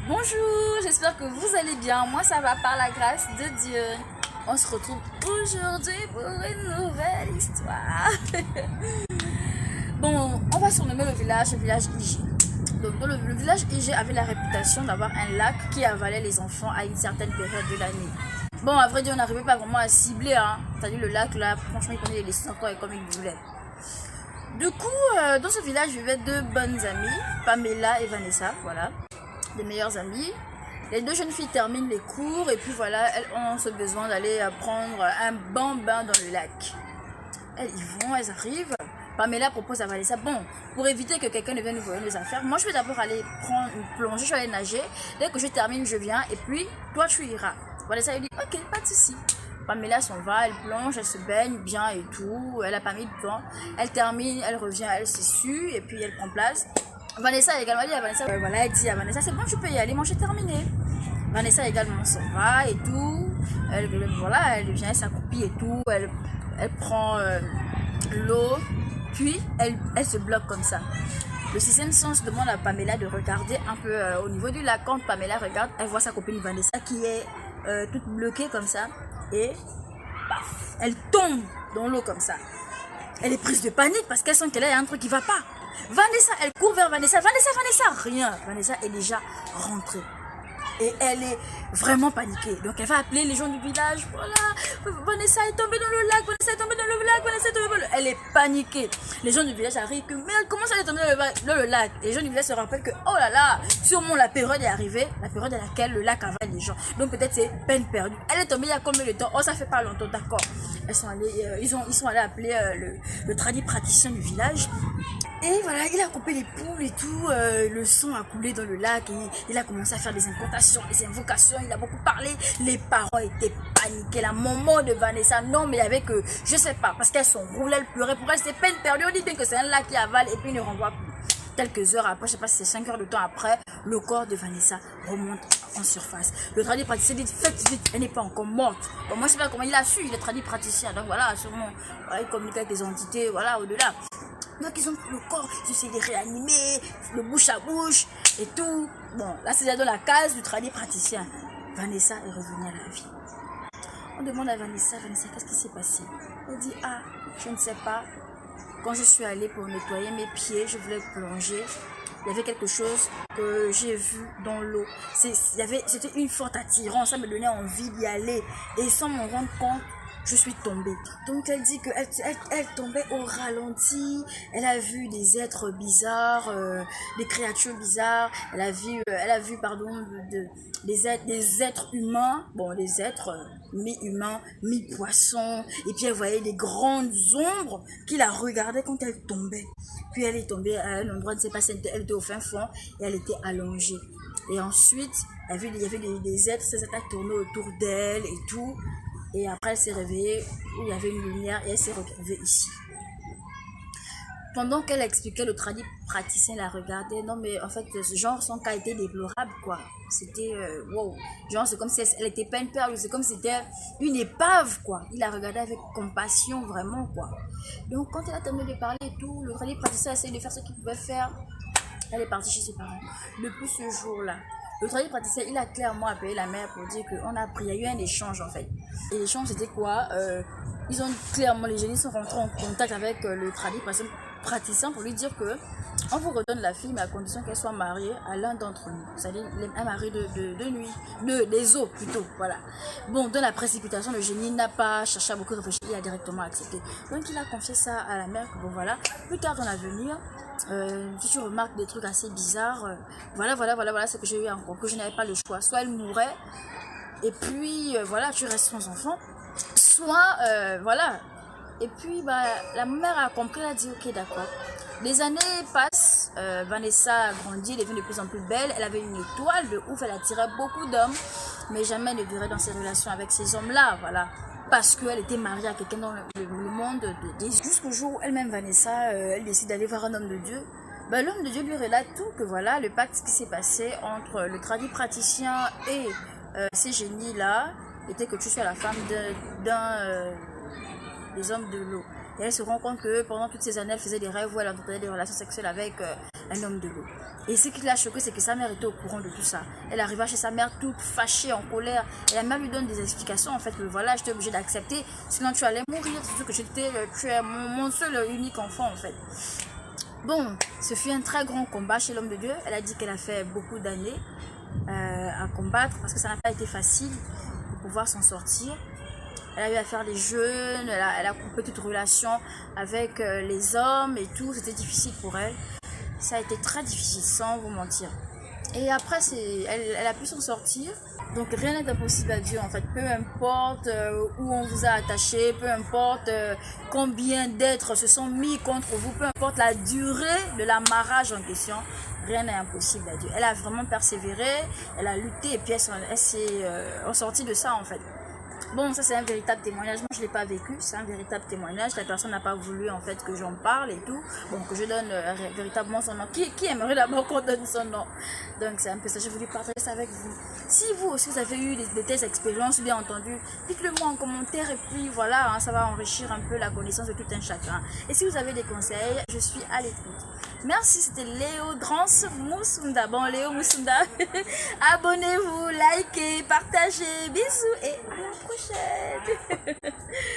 Bonjour, j'espère que vous allez bien. Moi, ça va par la grâce de Dieu. On se retrouve aujourd'hui pour une nouvelle histoire. Bon, on va surnommer le village IG. Donc, le village IG avait la réputation d'avoir un lac qui avalait les enfants à une certaine période de l'année. Bon, à vrai dire, on n'arrivait pas vraiment à cibler, hein. C'est-à-dire le lac, là, franchement, il connaît les laisser encore comme il voulait. Du coup, dans ce village vivaient deux bonnes amies, Pamela et Vanessa, voilà, des meilleures amies. Les deux jeunes filles terminent les cours et puis voilà, elles ont ce besoin d'aller prendre un bon bain dans le lac. Elles y vont, elles arrivent. Pamela propose à Vanessa, bon, pour éviter que quelqu'un ne vienne nous voler nos affaires, moi je vais d'abord aller prendre une plongée, je vais aller nager. Dès que je termine, je viens et puis toi tu iras. Vanessa lui dit, ok, pas de souci. Pamela s'en va, elle plonge, elle se baigne bien et tout, elle a pas mis de temps. Elle termine, elle revient, elle s'essuie et puis elle prend place. Vanessa également dit à Vanessa, voilà, elle dit à Vanessa, c'est bon, tu peux y aller, moi j'ai terminé. Vanessa également s'en va et tout, voilà, elle vient, elle s'accroupit et tout, elle prend l'eau, puis elle se bloque comme ça. Le sixième sens demande à Pamela de regarder un peu au niveau du lac. Quand Pamela regarde, elle voit sa copine Vanessa qui est toute bloquée comme ça et paf, elle tombe dans l'eau comme ça. Elle est prise de panique parce qu'elle sent qu'elle a un truc qui va pas. Vanessa, elle court vers Vanessa. Vanessa, rien. Vanessa est déjà rentrée. Et elle est vraiment paniquée. Donc elle va appeler les gens du village. Voilà, Vanessa est tombée dans le lac. Vanessa est tombée dans le lac. Vanessa est tombée dans le lac. Elle est paniquée. Les gens du village arrivent que merde, comment ça est tombée dans le lac? Les gens du village se rappellent que oh là là, sûrement la période est arrivée, la période à laquelle le lac avale les gens. Donc peut-être c'est peine perdue. Elle est tombée il y a combien de temps? Oh, ça fait pas longtemps, d'accord. Elles sont allées, ils sont allés appeler le tradit praticien du village. Et voilà, il a coupé les poules et tout, le sang a coulé dans le lac et il a commencé à faire des incantations, des invocations, il a beaucoup parlé. Les parents étaient paniqués, la maman de Vanessa, non mais avec je sais pas, parce qu'elles sont roulées, elles pleuraient, pour elles c'est peine perdue, on dit bien que c'est un lac qui avale et puis il ne renvoie plus. Quelques heures après, je sais pas si c'est 5 heures de temps après, le corps de Vanessa remonte en surface. Le tradit praticien dit, faites vite, elle n'est pas encore morte. Bon, moi je sais pas comment il a su, il est tradit praticien, donc voilà, sûrement, voilà, il communique avec des entités, voilà, au-delà. Donc ils ont pris le corps, ils essaient de réanimer, le bouche à bouche et tout. Bon, là c'est dans la case du tradit praticien. Vanessa est revenue à la vie. On demande à Vanessa, qu'est-ce qui s'est passé? Elle dit, ah, je ne sais pas. Quand je suis allée pour nettoyer mes pieds, je voulais plonger. Il y avait quelque chose que j'ai vu dans l'eau. C'était une forte attirance, ça me donnait envie d'y aller. Et sans m'en rendre compte, je suis tombée. Donc elle dit qu'elle tombait au ralenti. Elle a vu des êtres bizarres, des créatures bizarres. Elle a vu des êtres humains. Bon, des êtres mi-humains, mi-poissons. Et puis elle voyait des grandes ombres qui la regardaient quand elle tombait. Puis elle est tombée à un endroit, ne sais pas si elle était au fin fond et elle était allongée. Et ensuite, il y avait des êtres, ces êtres tournaient autour d'elle et tout. Et après, elle s'est réveillée où il y avait une lumière et elle s'est retrouvée ici. Pendant qu'elle expliquait, le tradit praticien la regardait. Non, mais en fait, genre, son cas était déplorable, quoi. C'était, wow. Genre, c'est comme si elle était peine perdue. C'est comme si c'était une épave, quoi. Il la regardait avec compassion, vraiment, quoi. Donc, quand elle a terminé de parler et tout, le tradit praticien a essayé de faire ce qu'il pouvait faire. Elle est partie chez ses parents. Depuis ce jour-là, le tradit praticien, il a clairement appelé la mère pour dire qu'on a pris, il y a eu un échange en fait. Et l'échange c'était quoi? Ils ont clairement, les génies sont rentrés en contact avec le tradit praticien pour lui dire que on vous redonne la fille mais à condition qu'elle soit mariée à l'un d'entre nous. C'est-à-dire un mari de nuit, des eaux plutôt, voilà. Bon, dans la précipitation, le génie n'a pas cherché à beaucoup réfléchir, il a directement accepté. Donc il a confié ça à la mère que bon voilà, plus tard dans l'avenir, si tu remarques des trucs assez bizarres, voilà ce que j'ai eu encore, que je n'avais pas le choix. Soit elle mourait, et puis voilà, tu restes sans enfant, soit voilà. Et puis bah, la mère a compris, elle a dit ok d'accord. Les années passent, Vanessa a grandi, elle est devenue de plus en plus belle, elle avait une étoile de ouf, elle attirait beaucoup d'hommes, mais jamais elle ne durait dans ses relations avec ces hommes-là, voilà. Parce qu'elle était mariée à quelqu'un dans le monde des... Jusqu'au jour où elle-même, Vanessa, elle décide d'aller voir un homme de Dieu. Ben, l'homme de Dieu lui relate tout, que voilà, le pacte qui s'est passé entre le tradit praticien et ces génies-là, était que tu sois la femme d'un des hommes de l'eau. Et elle se rend compte que pendant toutes ces années, elle faisait des rêves où elle entretenait des relations sexuelles avec un homme de l'eau. Et ce qui l'a choqué, c'est que sa mère était au courant de tout ça. Elle arriva chez sa mère toute fâchée, en colère. Et la mère lui donne des explications, en fait, que voilà, j'étais obligée d'accepter, sinon tu allais mourir, surtout que tu es mon seul unique enfant, en fait. Bon, ce fut un très grand combat chez l'homme de Dieu. Elle a dit qu'elle a fait beaucoup d'années à combattre parce que ça n'a pas été facile pour pouvoir s'en sortir. Elle a eu à faire des jeûnes, elle a coupé toute relation avec les hommes et tout. C'était difficile pour elle. Ça a été très difficile, sans vous mentir. Et après, elle a pu s'en sortir. Donc rien n'est impossible à Dieu en fait. Peu importe où on vous a attaché, peu importe combien d'êtres se sont mis contre vous, peu importe la durée de l'amarrage en question, rien n'est impossible à Dieu. Elle a vraiment persévéré, elle a lutté et puis elle s'est ressortie de ça en fait. Bon, ça c'est un véritable témoignage. Moi je l'ai pas vécu, c'est un véritable témoignage. La personne n'a pas voulu en fait que j'en parle et tout. Bon, que je donne véritablement son nom. Qui aimerait d'abord qu'on donne son nom? Donc c'est un peu ça, je voulais partager ça avec vous. Si vous aussi vous avez eu de telles expériences, bien entendu, dites-le moi en commentaire et puis voilà, hein, ça va enrichir un peu la connaissance de tout un chacun. Et si vous avez des conseils, je suis à l'écoute. Merci, c'était Léo Drans Moussounda. Bon, Léo Moussounda, abonnez-vous, likez, partagez, bisous et à la prochaine.